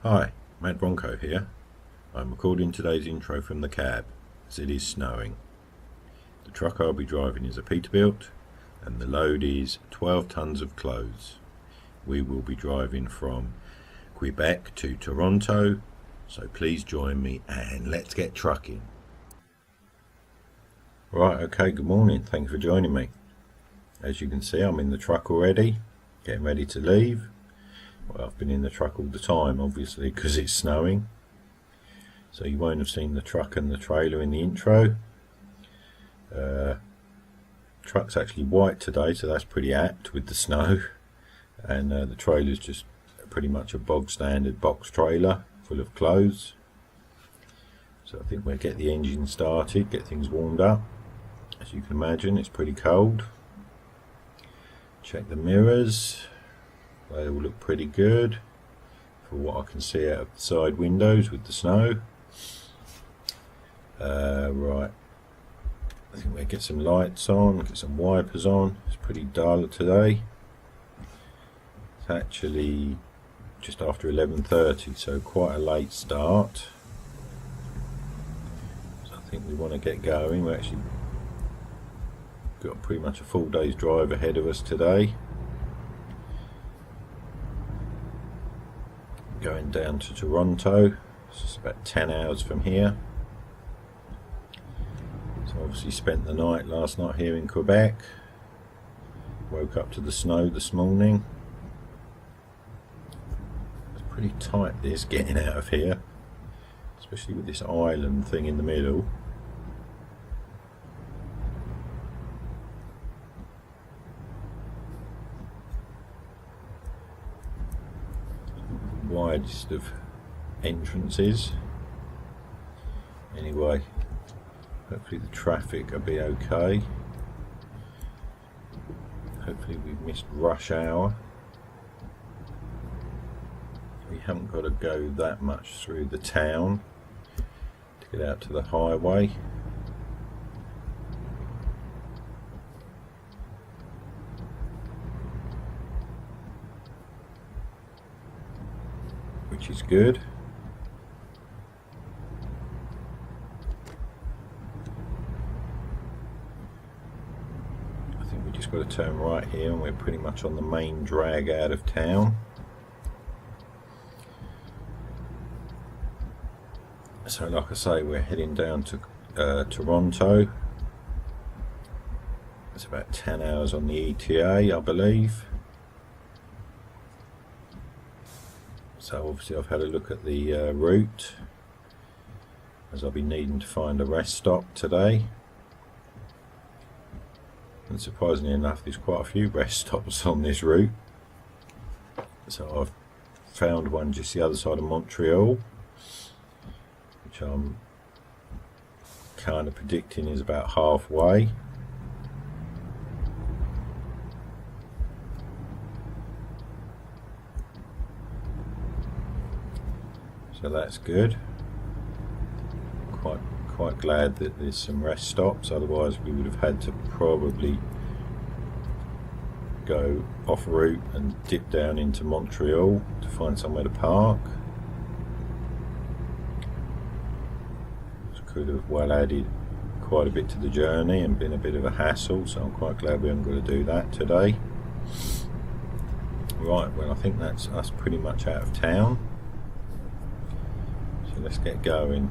Hi, Madbronco here. I'm recording today's intro from the cab, as it is snowing. The truck I'll be driving is a Peterbilt, and the load is 12 tonnes of clothes. We will be driving from Quebec to Toronto, so please join me and let's get trucking. Right, okay, good morning, thanks for joining me. As you can see, I'm in the truck already, getting ready to leave. Well, I've been in the truck all the time, obviously, because it's snowing. So you won't have seen the truck and the trailer in the intro. Truck's actually white today, so that's pretty apt with the snow. And the trailer's just pretty much a bog standard box trailer full of clothes. So I think we'll get the engine started, get things warmed up. As you can imagine, it's pretty cold. Check the mirrors. They all look pretty good for what I can see out of the side windows with the snow. Right, I think we'll get some lights on, get some wipers on. It's pretty dull today. It's actually just after 11:30, so quite a late start. So I think we want to get going. We've actually got pretty much a full day's drive ahead of us today. Going down to Toronto, it's about 10 hours from here. So obviously spent the night last night here in Quebec. Woke up to the snow this morning. It's pretty tight this getting out of here, especially with this island thing in the middle. Widest of entrances. Anyway, hopefully the traffic will be okay. Hopefully we've missed rush hour. We haven't got to go that much through the town to get out to the highway. Which is good. I think we just got to turn right here and we're pretty much on the main drag out of town. So like I say, we're heading down to Toronto. It's about 10 hours on the ETA, I believe. So obviously I've had a look at the route, as I'll be needing to find a rest stop today. And surprisingly enough, there's quite a few rest stops on this route. So I've found one just the other side of Montreal, which I'm kind of predicting is about halfway. So that's good. Quite glad that there's some rest stops, otherwise we would have had to probably go off route and dip down into Montreal to find somewhere to park. Which could have well added quite a bit to the journey and been a bit of a hassle, so I'm quite glad we haven't got to do that today. Right, well I think that's us pretty much out of town. Let's get going.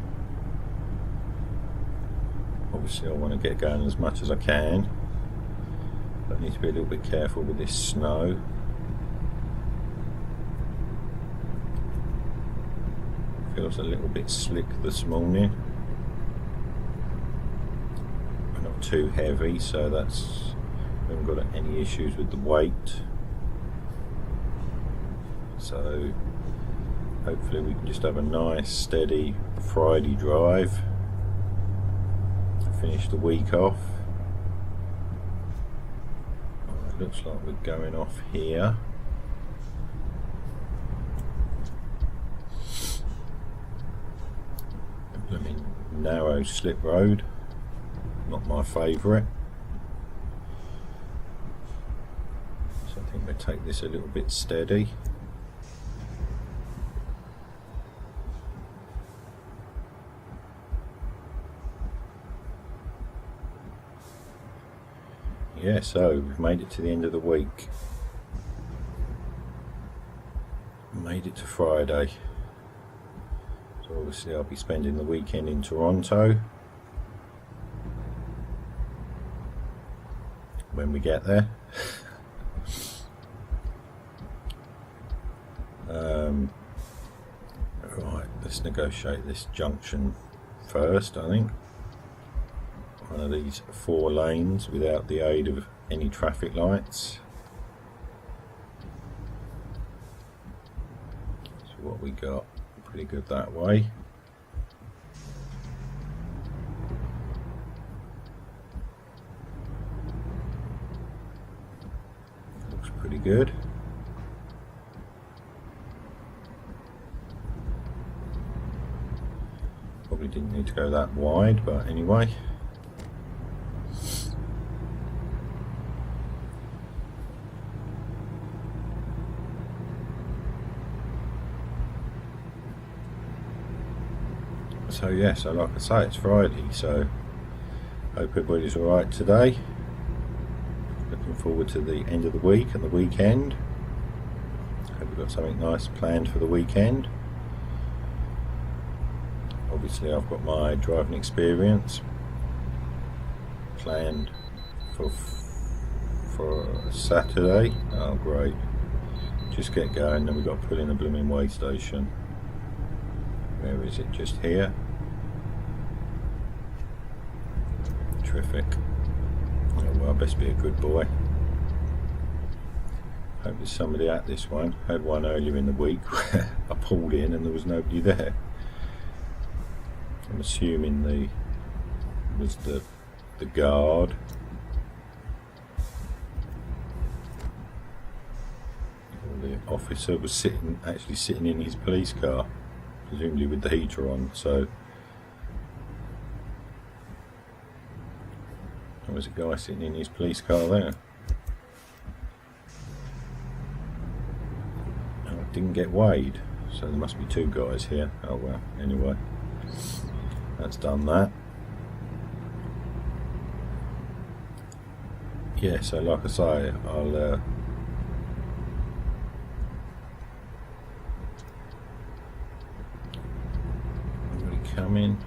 Obviously I want to get going as much as I can, but I need to be a little bit careful with this snow. Feels a little bit slick this morning, but not too heavy, so that's, we haven't got any issues with the weight. So hopefully we can just have a nice steady Friday drive to finish the week off. It looks like we're going off here. A blooming narrow slip road, not my favourite. So I think we'll take this a little bit steady. yeah, so we've made it to the end of the week. Made it to Friday. So obviously I'll be spending the weekend in Toronto when we get there. Right, let's negotiate this junction first, I think. One of these 4 lanes without the aid of any traffic lights. So what we got, pretty good that way. Looks pretty good. Probably didn't need to go that wide, but anyway. So yeah, so like I say, it's Friday, so hope everybody's alright today. Looking forward to the end of the week and the weekend. Hope we've got something nice planned for the weekend. Obviously I've got my driving experience planned for Saturday. Oh great, just get going, then we've got to pull in a blooming way station. Where is it? Just here. Terrific. Oh well, best be a good boy. Hope there's somebody at this one. Had one earlier in the week where I pulled in and there was nobody there. I'm assuming the guard. Or the officer was actually sitting in his police car, presumably with the heater on, so there was a guy sitting in his police car there. Oh, it didn't get weighed, so there must be 2 guys here. Oh well, anyway, that's done that. Yeah, so like I say, I'll coming,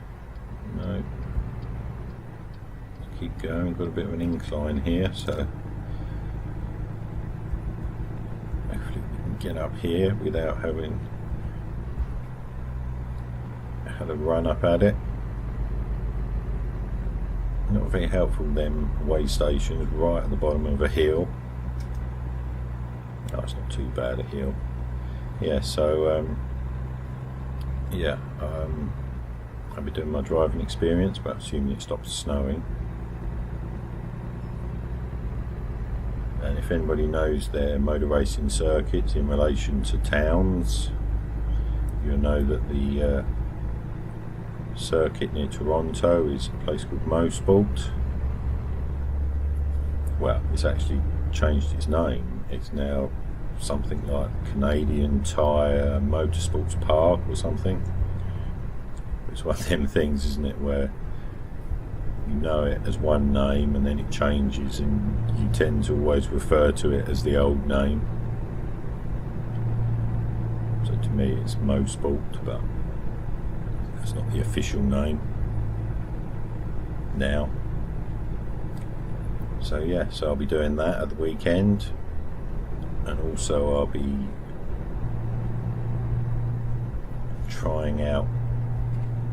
no, keep going, got a bit of an incline here, so hopefully we can get up here without having had a run up at it. Not very helpful, them way stations right at the bottom of a hill. Oh, it's not too bad a hill. Yeah, so yeah, I'll be doing my driving experience, but assuming it stops snowing. And if anybody knows their motor racing circuits in relation to towns, you'll know that the circuit near Toronto is a place called Mosport. Well, it's actually changed its name. It's now something like Canadian Tire Motorsports Park or something. It's one of them things, isn't it, where you know it as one name and then it changes and you tend to always refer to it as the old name. So to me it's Mosport, but that's not the official name now. So yeah, so I'll be doing that at the weekend, and also I'll be trying out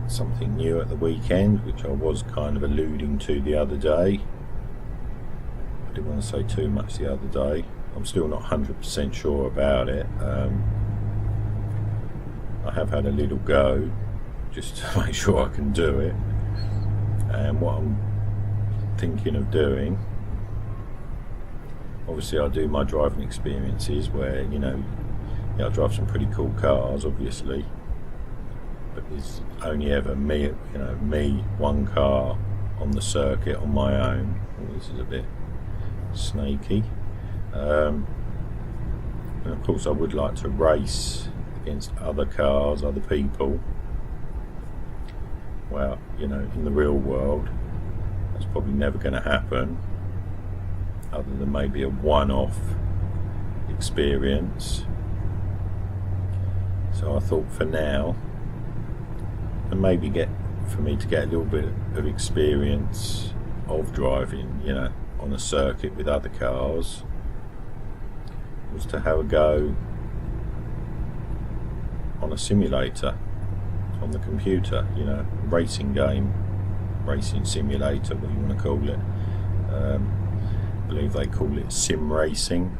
something new at the weekend, which I was kind of alluding to the other day. I didn't want to say too much the other day. I'm still not 100% sure about it. I have had a little go just to make sure I can do it, and what I'm thinking of doing, obviously I do my driving experiences where I drive some pretty cool cars obviously, but there's only ever me, one car on the circuit on my own. Oh, this is a bit snaky. And of course I would like to race against other cars, other people. Well, in the real world that's probably never going to happen, other than maybe a one-off experience. So I thought for now, and maybe for me to get a little bit of experience of driving, you know, on a circuit with other cars, was to have a go on a simulator on the computer, you know, racing game, racing simulator, what you want to call it. I believe they call it sim racing.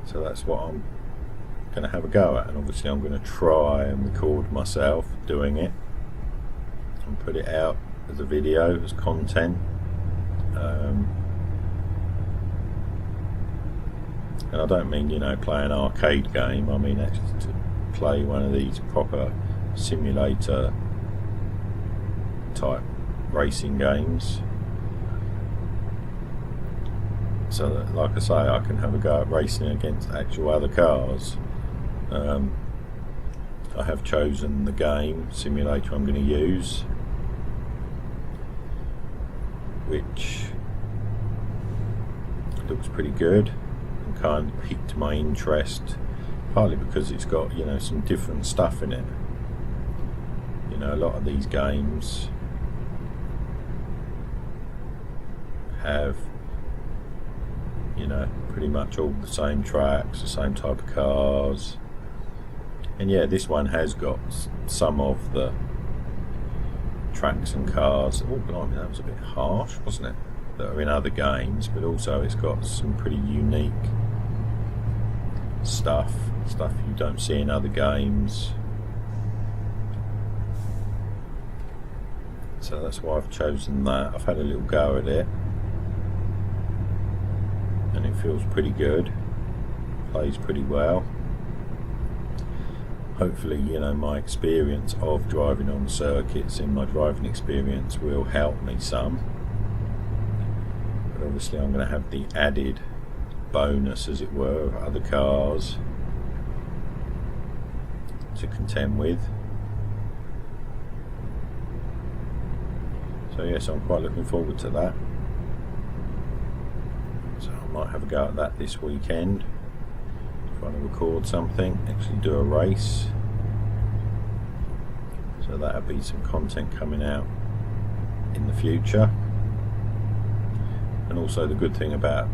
So that's what I'm going to have a go at, and obviously I'm going to try and record myself doing it and put it out as a video, as content. And I don't mean, you know, play an arcade game, I mean actually to play one of these proper simulator type racing games, so that, like I say, I can have a go at racing against actual other cars. I have chosen the game simulator I'm going to use, which looks pretty good and kind of piqued my interest, partly because it's got, you know, some different stuff in it. You know, a lot of these games have, you know, pretty much all the same tracks, the same type of cars, and yeah, this one has got some of the tracks and cars, oh blimey, that was a bit harsh, wasn't it, that are in other games, but also it's got some pretty unique stuff you don't see in other games. So that's why I've chosen that. I've had a little go at it, and it feels pretty good, plays pretty well. Hopefully, you know, my experience of driving on circuits in my driving experience will help me some, but obviously I'm going to have the added bonus, as it were, of other cars to contend with. So yes, I'm quite looking forward to that. So I might have a go at that this weekend, trying to record something, actually do a race. So that'll be some content coming out in the future. And also the good thing about,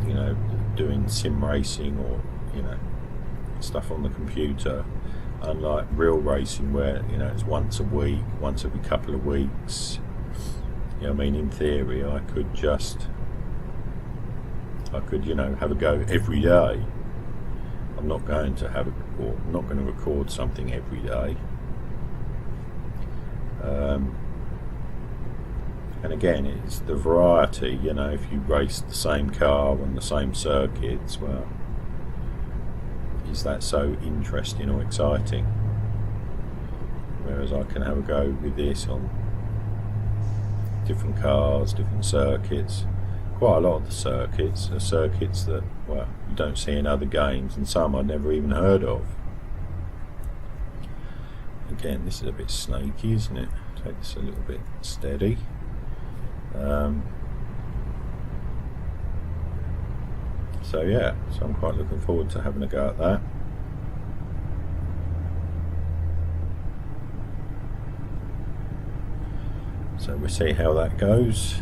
you know, doing sim racing, or, you know, stuff on the computer, unlike real racing where, you know, it's once a week, once every couple of weeks. You know, I mean, in theory I could, you know, have a go every day. I'm not going to I'm not going to record something every day. And again, it's the variety, you know, if you race the same car on the same circuits, well, is that so interesting or exciting? Whereas I can have a go with this on different cars, different circuits. Quite a lot of the circuits are circuits that, well, you don't see in other games, and some I'd never even heard of. Again, this is a bit snaky, isn't it? Take this a little bit steady. So yeah, so I'm quite looking forward to having a go at that. So we'll see how that goes.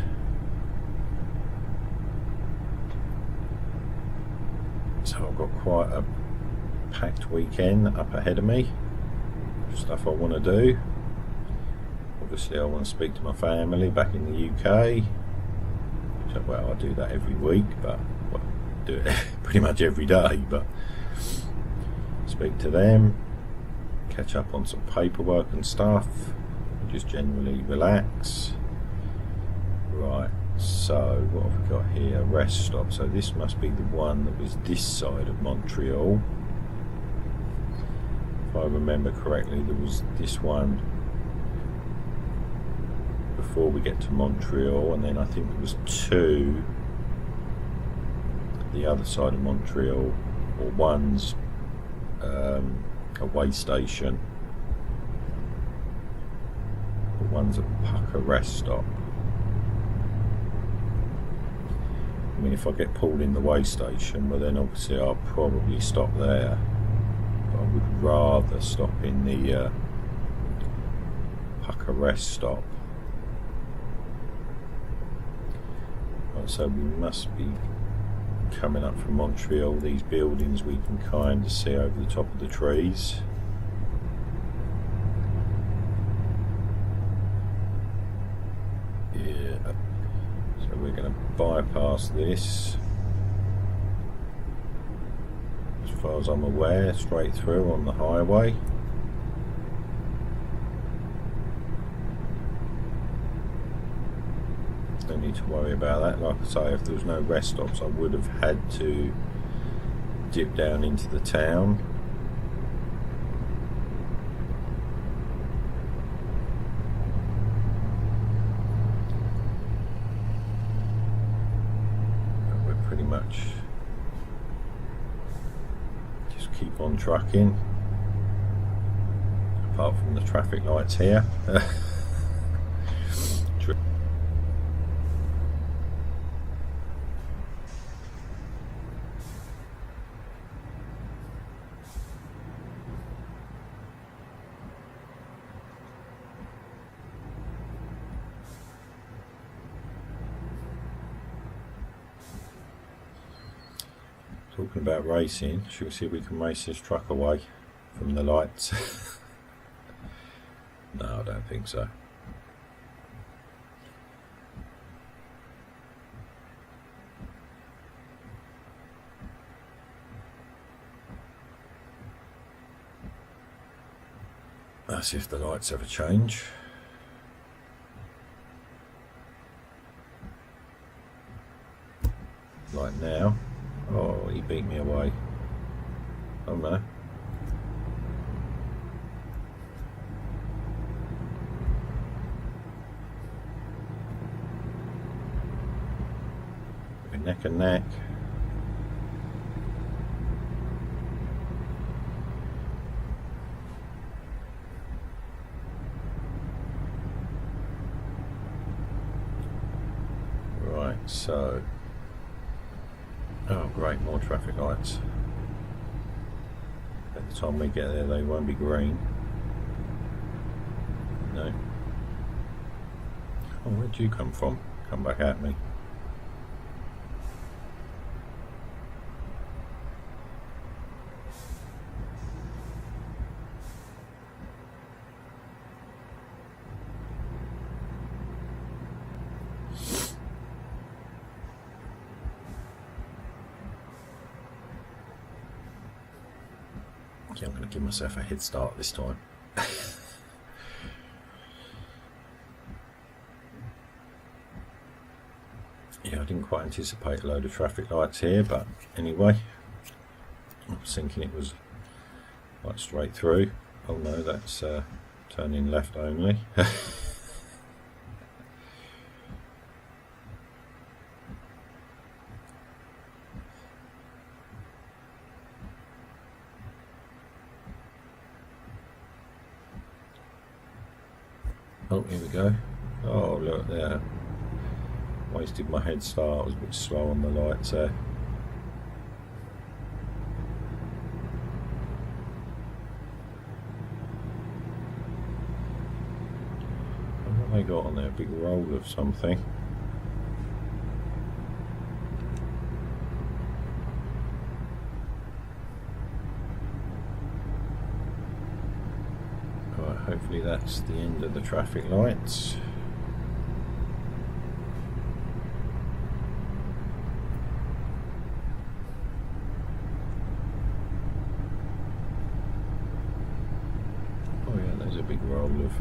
So I've got quite a packed weekend up ahead of me, stuff I want to do. Obviously I want to speak to my family back in the UK. So, well, I do that every week, but well, I do it pretty much every day, but speak to them, catch up on some paperwork and stuff, just generally relax. Right, so what have we got here? Rest stop. So this must be the one that was this side of Montreal. If I remember correctly, there was this one before we get to Montreal, and then I think there was two the other side of Montreal, or one's a way station, or one's a Pucker rest stop. I mean, if I get pulled in the way station, well then obviously I'll probably stop there, but I would rather stop in the Pucker rest stop. Right, so we must be coming up from Montreal. These buildings we can kind of see over the top of the trees. Yeah, so we're going to bypass this, as far as I'm aware, straight through on the highway. Don't need to worry about that. Like I say, if there was no rest stops, I would have had to dip down into the town. But we're pretty much just keep on trucking, apart from the traffic lights here. Talking about racing, should we see if we can race this truck away from the lights? No, I don't think so. Let's see if the lights ever change. Like now. Oh, he beat me away. Oh no. We're neck and neck. Right, so. Oh great, more traffic lights. At the time we get there they won't be green. No. Oh, where'd you come from? Come back at me. Okay, I'm going to give myself a head start this time. Yeah, I didn't quite anticipate a load of traffic lights here, but anyway, I was thinking it was like straight through. Oh no, that's turning left only. Oh, here we go. Oh, look there. Wasted my head start. I was a bit slow on the lights there. What have they got on there? A big roll of something. Hopefully that's the end of the traffic lights. Oh yeah, there's a big roll of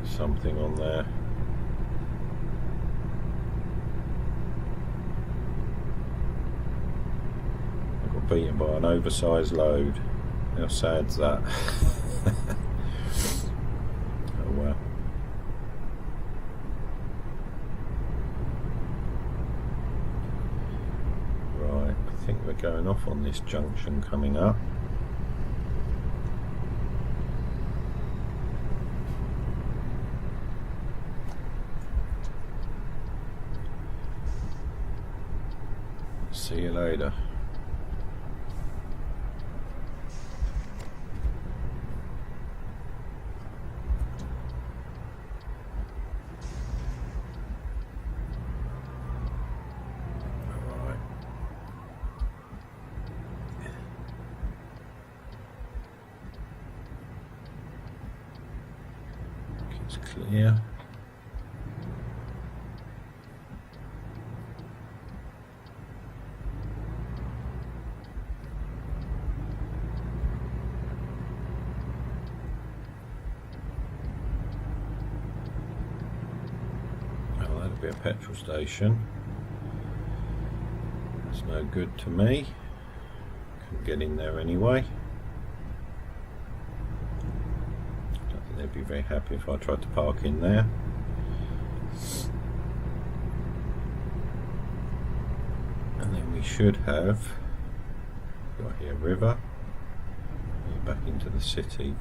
something on there. I got beaten by an oversized load. How sad's that? Oh well. Right, I think we're going off on this junction coming up. See you later. It's clear. Oh, that'll be a petrol station. That's no good to me. Couldn't get in there anyway. They'd be very happy if I tried to park in there. And then we should have got here river. Back into the city.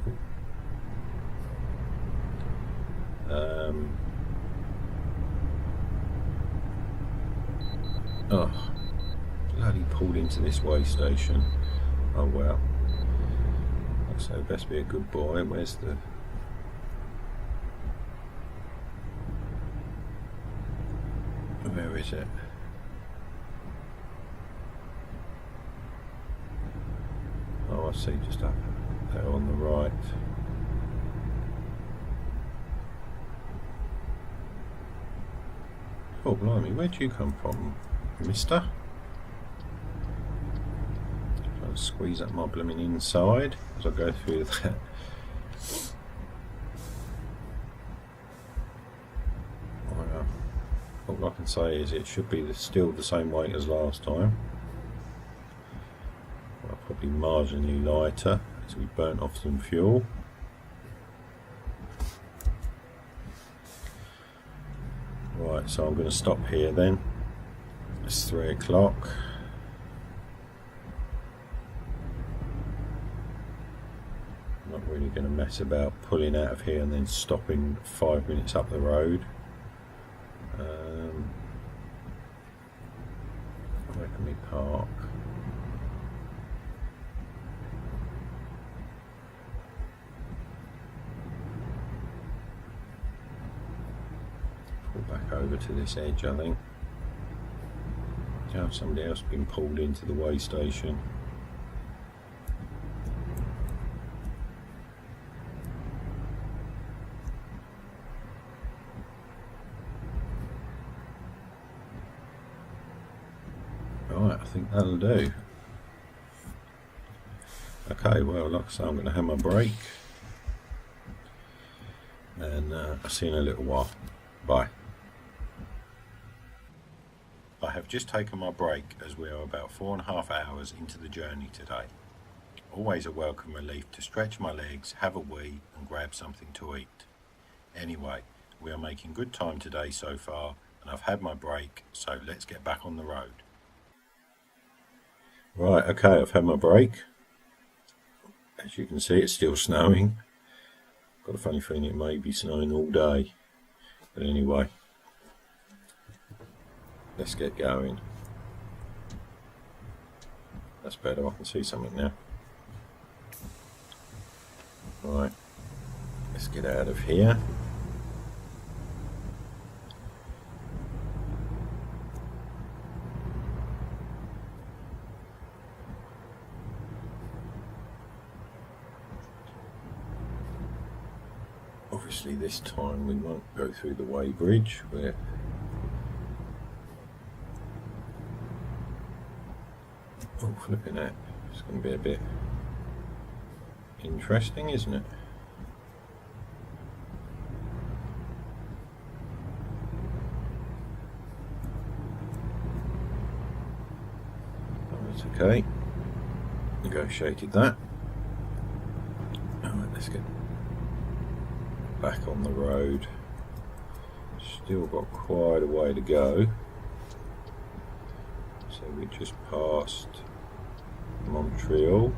Oh, bloody pulled into this way station. Oh well. So best be a good boy. Where's the... Where is it? Oh, I see, just up there on the right. Oh, blimey, where'd you come from, mister? Trying to squeeze up my blooming inside as I go through that. All I can say is it should be still the same weight as last time. Well, probably marginally lighter as we burnt off some fuel. Right, so I'm going to stop here then. It's 3 o'clock. Not really going to mess about pulling out of here and then stopping 5 minutes up the road. Where can we park? Pull back over to this edge, I think. Oh, somebody else been pulled into the way station. Right, I think that'll do. Okay, well, like I say, I'm going to have my break. And I'll see you in a little while. Bye. I have just taken my break as we are about 4.5 hours into the journey today. Always a welcome relief to stretch my legs, have a wee and grab something to eat. Anyway, we are making good time today so far and I've had my break, so let's get back on the road. Right, okay, I've had my break. As you can see, it's still snowing. Got a funny feeling it may be snowing all day. But anyway, let's get going. That's better, I can see something now. Right, let's get out of here. Obviously this time we won't go through the Way Bridge where oh, flipping out. It's going to be a bit interesting, isn't it? Oh, that's okay. Negotiated that. Alright, let's get back on the road. Still got quite a way to go. So we just passed Montreal.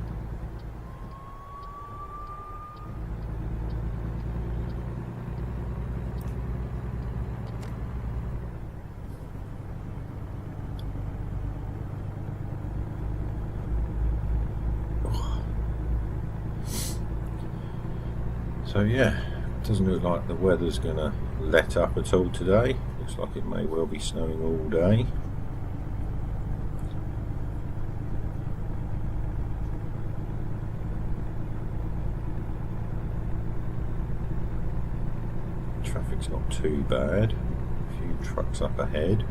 So yeah, it doesn't look like the weather's going to let up at all today. Looks like it may well be snowing all day. Traffic's not too bad. A few trucks up ahead.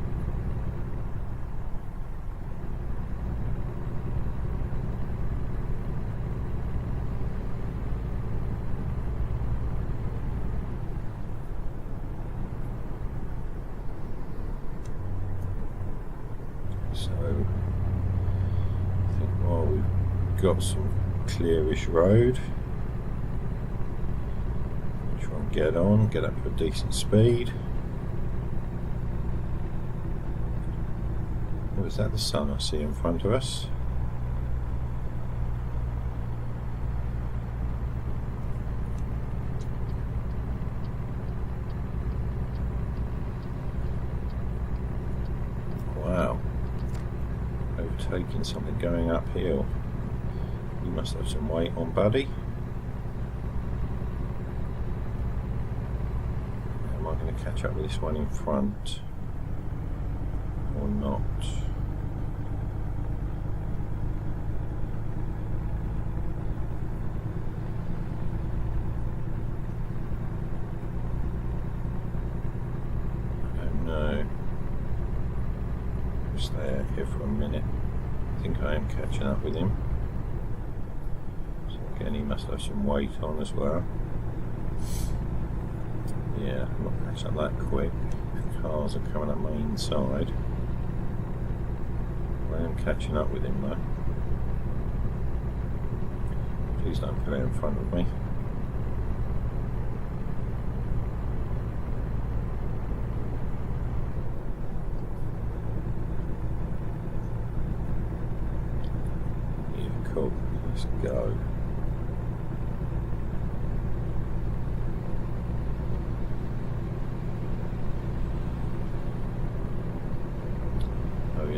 So I think while we've got some clearish road, try and get up to a decent speed. Oh, is that the sun I see in front of us? Wow. Overtaking something going uphill. You must have some weight on, buddy. Am I going to catch up with this one in front or not? I don't know. Stay out here for a minute. I think I am catching up with him. So again, he must have some weight on as well. Yeah, I'm not catching up that quick. Cars are coming up my inside. I am catching up with him though. Please don't put it in front of me. Yeah, cool. Let's go.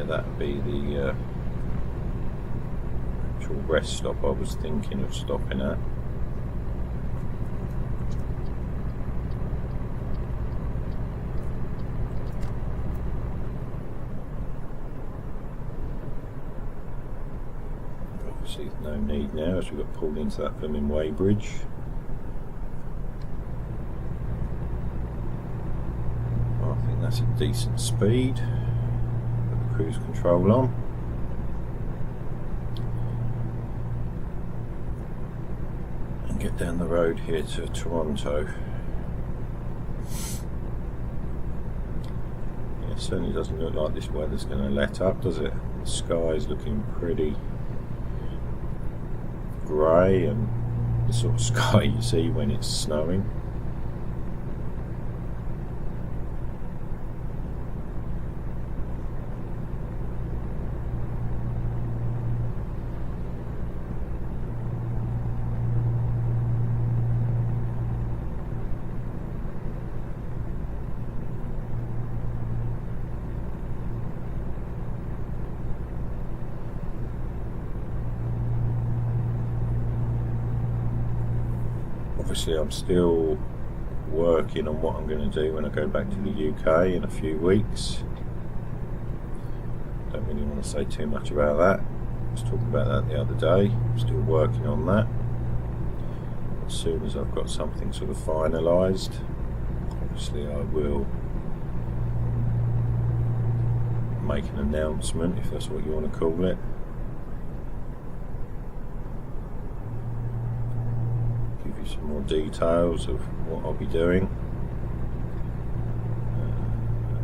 That would be the actual rest stop I was thinking of stopping at. Obviously no need now as we got pulled into that blooming weighbridge. I think that's a decent speed. Cruise control on. And get down the road here to Toronto. Yeah, it certainly doesn't look like this weather's going to let up, does it? The sky's looking pretty grey, and the sort of sky you see when it's snowing. Obviously I'm still working on what I'm going to do when I go back to the UK in a few weeks. Don't really want to say too much about that. I was talking about that the other day. I'm still working on that. As soon as I've got something sort of finalised, obviously I will make an announcement, if that's what you want to call it. Some more details of what I'll be doing.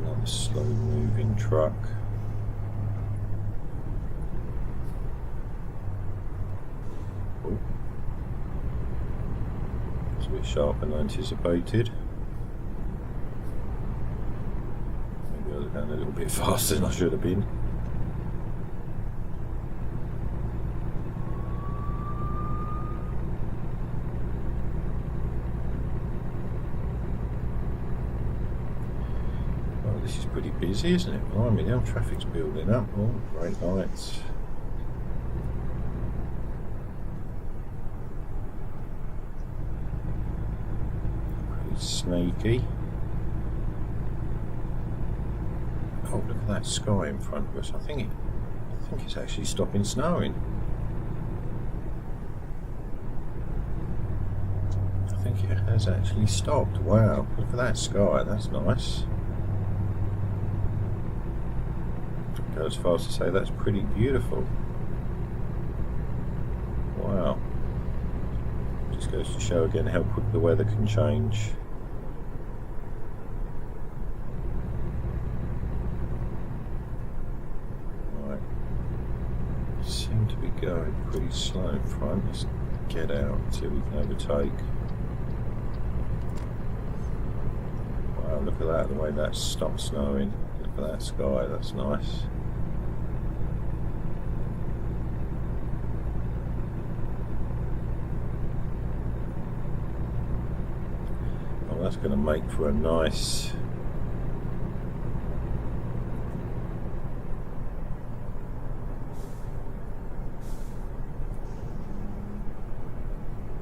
Another slow moving truck. Oh. It's a bit sharper than anticipated. Maybe I was going a little bit faster than I should have been. This is pretty busy, isn't it? Blimey, now traffic's building up. Oh, great lights. bit sneaky. Oh, look at that sky in front of us. I think it's actually stopping snowing. I think it has actually stopped. Wow, look at that sky. That's nice. Go as far as to say that's pretty beautiful. Wow. Just goes to show again how quick the weather can change. Right. Seem to be going pretty slow in front. Let's get out until we can overtake. Wow, look at that, the way that stopped snowing. Look at that sky, that's nice. That's going to make for a nice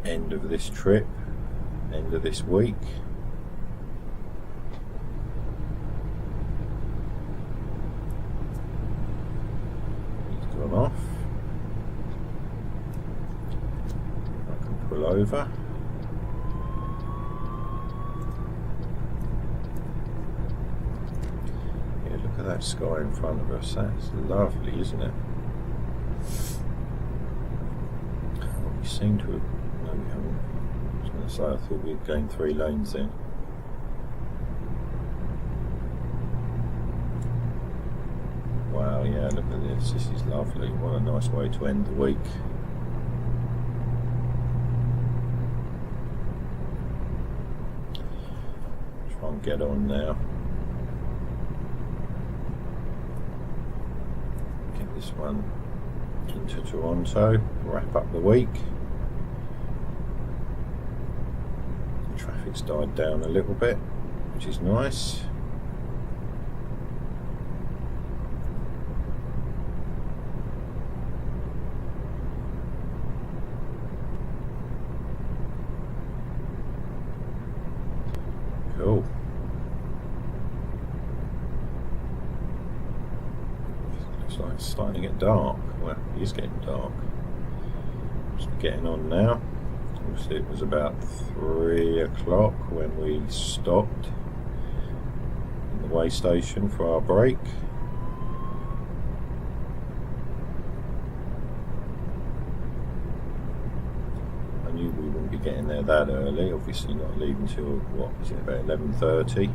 end of this trip, end of this week. He's gone off. I can pull over. Look at that sky in front of us. That's lovely, isn't it? Oh, we seem to have... No, we haven't. I was going to say, I thought we'd gained 3 lanes then. Wow, yeah, look at this. This is lovely. What a nice way to end the week. Try and get on now. This one into Toronto, wrap up the week. The traffic's died down a little bit, which is nice. Cool. Like it's starting to get dark. Well, it is getting dark. Just getting on now. Obviously it was about 3 o'clock when we stopped in the way station for our break. I knew we wouldn't be getting there that early, obviously not leaving till, what was it, about 11:30.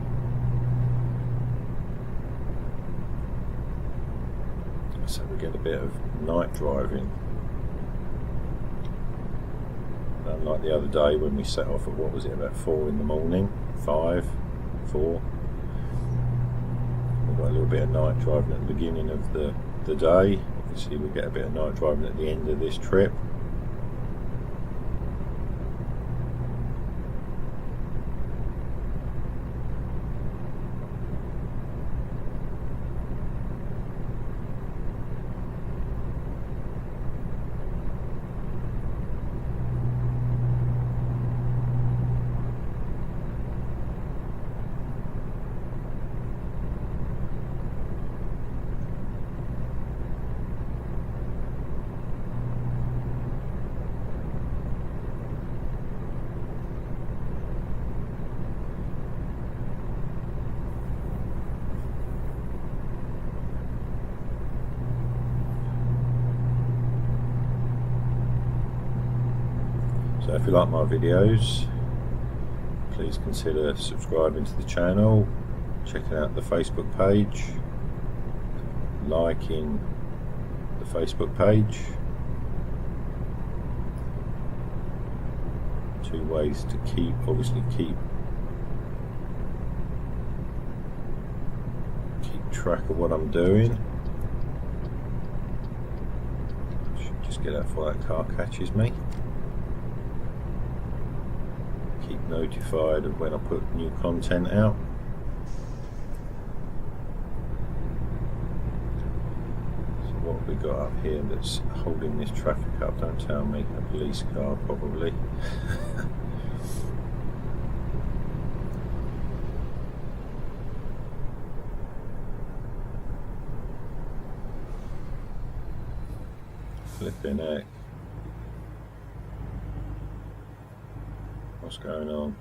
So we get a bit of night driving. Unlike the other day when we set off at, what was it, about 4 in the morning, 5, 4. We've got a little bit of night driving at the beginning of the day. Obviously we get a bit of night driving at the end of this trip. So if you like my videos, please consider subscribing to the channel, checking out the Facebook page, liking the Facebook page. 2 ways to keep track of what I'm doing. Should just get out before that car catches me. Keep notified of when I put new content out. So what have we got up here that's holding this traffic up? Don't tell me. A police car, probably. Flipping heck. What's going on?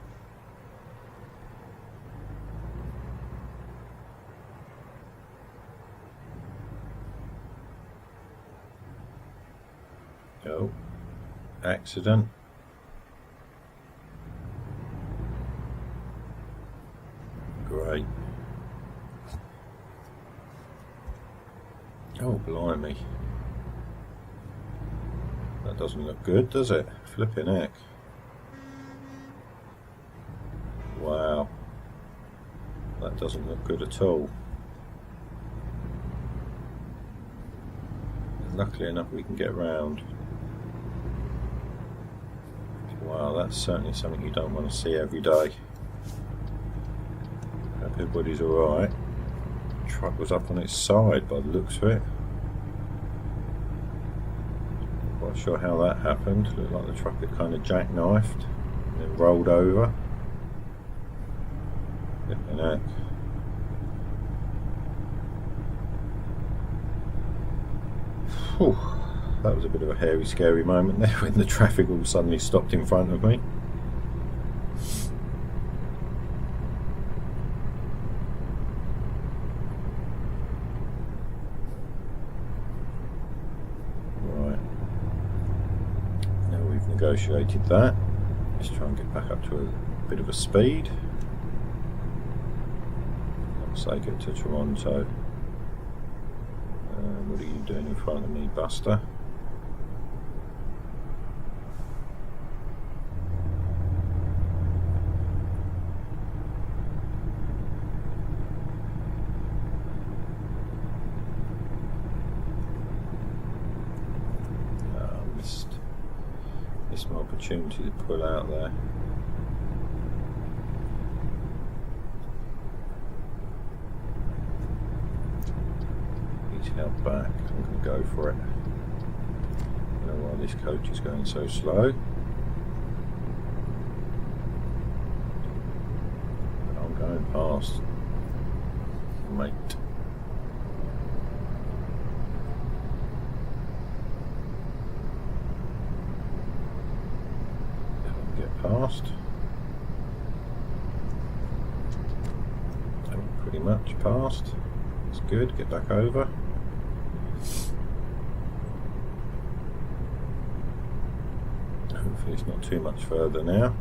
Oh, accident. Great. Oh, blimey. That doesn't look good, does it? Flipping heck. Wow. That doesn't look good at all. Luckily enough we can get round. Wow, that's certainly something you don't want to see every day. Hope everybody's alright. The truck was up on its side by the looks of it. Not quite sure how that happened. Looked like the truck had kind of jackknifed and then rolled over. Flipping heck. Whew. That was a bit of a hairy, scary moment there when the traffic all suddenly stopped in front of me. Right. Now we've negotiated that. Let's try and get back up to a bit of a speed. Let's say get to Toronto. What are you doing in front of me, Buster? Missed my opportunity to pull out there. Held back. I'm going to go for it. I don't know why this coach is going so slow. But I'm going past, mate. If I can get past. I'm pretty much past. It's good. Get back over. Hopefully it's not too much further now.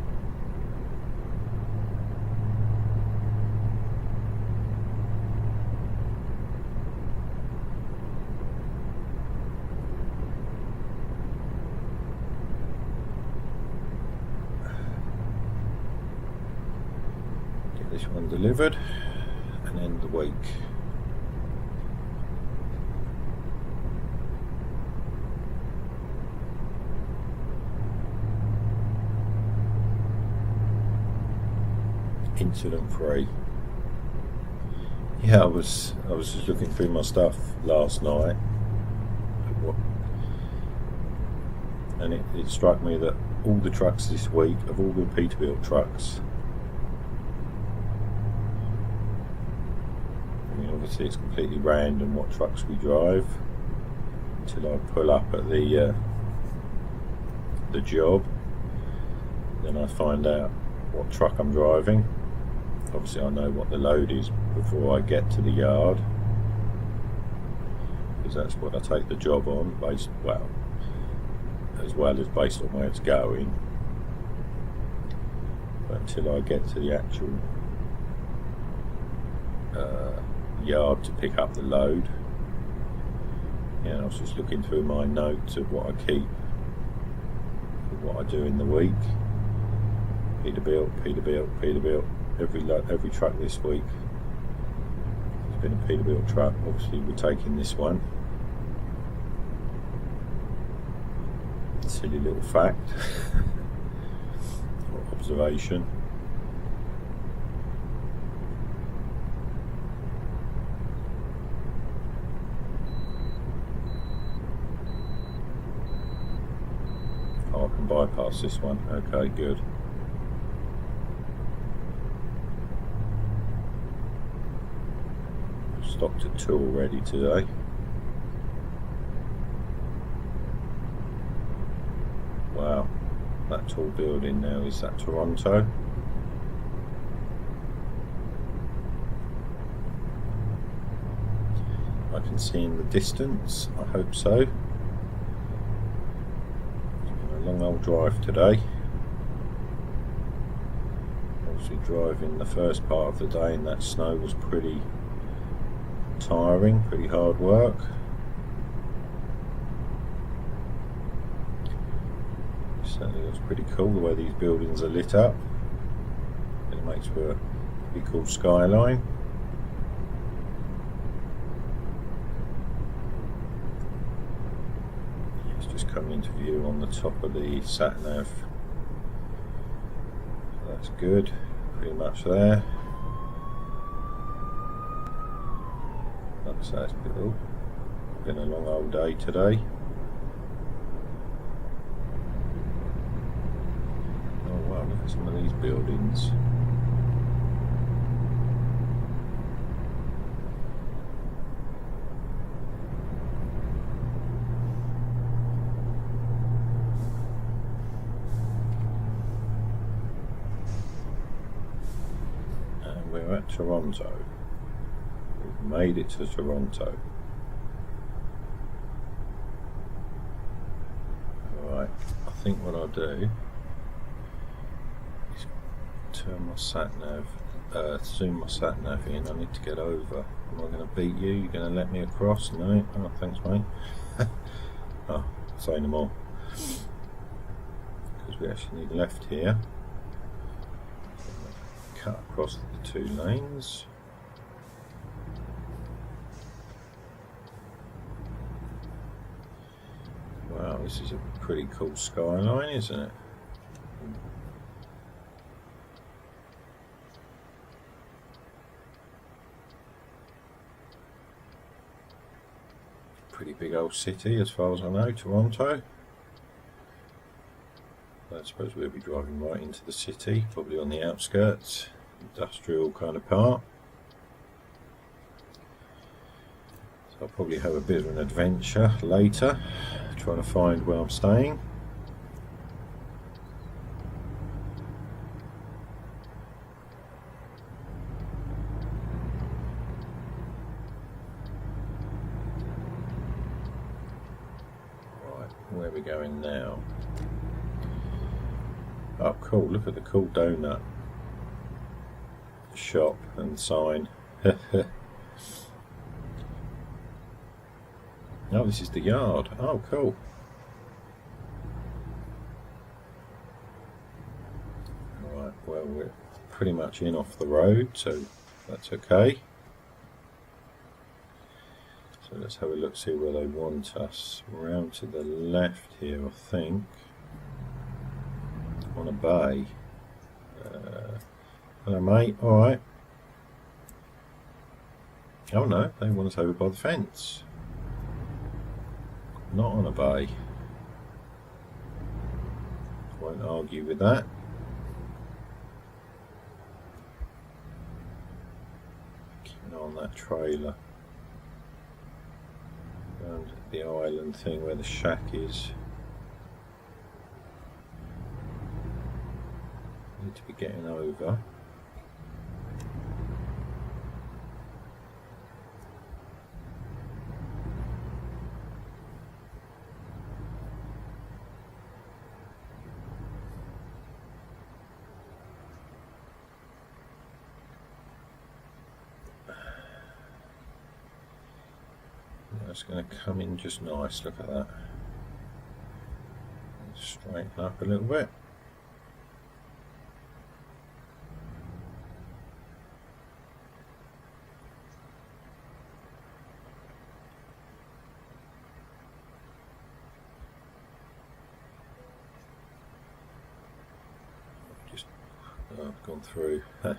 Get this one delivered and end the week. Incident free. Yeah, I was just looking through my stuff last night, and it struck me that all the trucks this week have all been Peterbilt trucks. I mean, obviously it's completely random what trucks we drive until I pull up at the job. Then I find out what truck I'm driving. Obviously I know what the load is before I get to the yard, because that's what I take the job on, as well as based on where it's going. But until I get to the actual yard to pick up the load, I was just looking through my notes of what I keep, what I do in the week. Peterbilt. Every truck this week has been a Peterbilt truck. Obviously we're taking this one. Silly little fact or observation. Oh, I can bypass this one. Okay, good. Stopped at 2 already today. tall building now. Is that Toronto? I can see in the distance. I hope so. It's been a long old drive today. Obviously driving the first part of the day in that snow was pretty tiring, pretty hard work. Certainly looks pretty cool the way these buildings are lit up. It makes for a pretty cool skyline. It's just coming into view on the top of the sat-nav. So that's good, pretty much there. Like I say, it's been a long old day today. Look at some of these buildings. And we're at Toronto. We've made it to Toronto. Alright, I think what I'll do, turn my sat-nav, zoom my sat-nav in. I need to get over. Am I going to beat you? You're going to let me across? No? Oh, thanks mate. Oh, say no more. Because we actually need left here. Cut across the two lanes. Wow, this is a pretty cool skyline, isn't it? Pretty big old city as far as I know, Toronto. I suppose we'll be driving right into the city, probably on the outskirts, industrial kind of part. So I'll probably have a bit of an adventure later, trying to find where I'm staying. Where are we going now? Oh cool, look at the cool donut shop and sign. Oh, this is the yard. Oh cool. Alright, well we're pretty much in off the road, so that's okay. So let's have a look, see where they want us. Round to the left here, I think. On a bay. Hello mate, alright. Oh no, they want us over by the fence. Not on a bay. Won't argue with that. Keep an eye on that trailer. Around the island thing where the shack is. Need to be getting over. That's going to come in just nice, look at that. Straighten up a little bit. I've gone through. I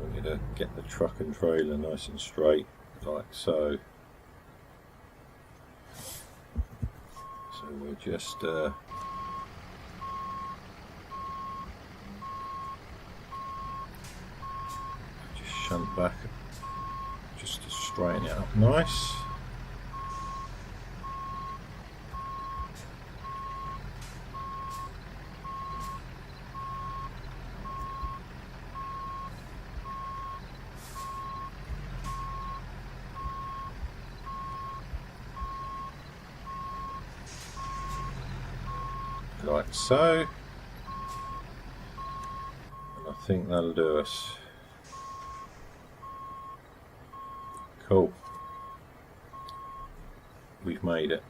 want you to get the truck and trailer nice and straight, like so. So we're just shunt back just to straighten it up nice. like so. And I think that'll do us. Cool. We've made it.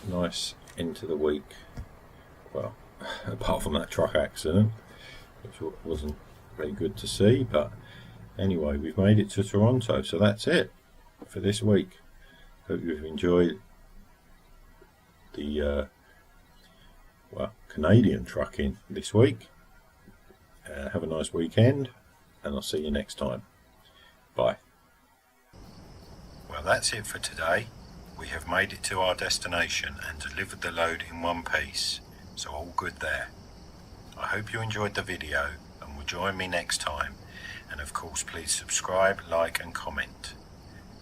Nice into the week. Well, apart from that truck accident, which wasn't very good to see, but anyway, we've made it to Toronto, so that's it for this week. Hope you've enjoyed the Canadian trucking this week. Have a nice weekend, and I'll see you next time. Bye. Well, that's it for today. We have made it to our destination and delivered the load in one piece, so all good there. I hope you enjoyed the video and will join me next time, and of course please subscribe, like and comment.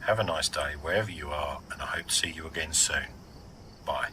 Have a nice day wherever you are, and I hope to see you again soon. Bye.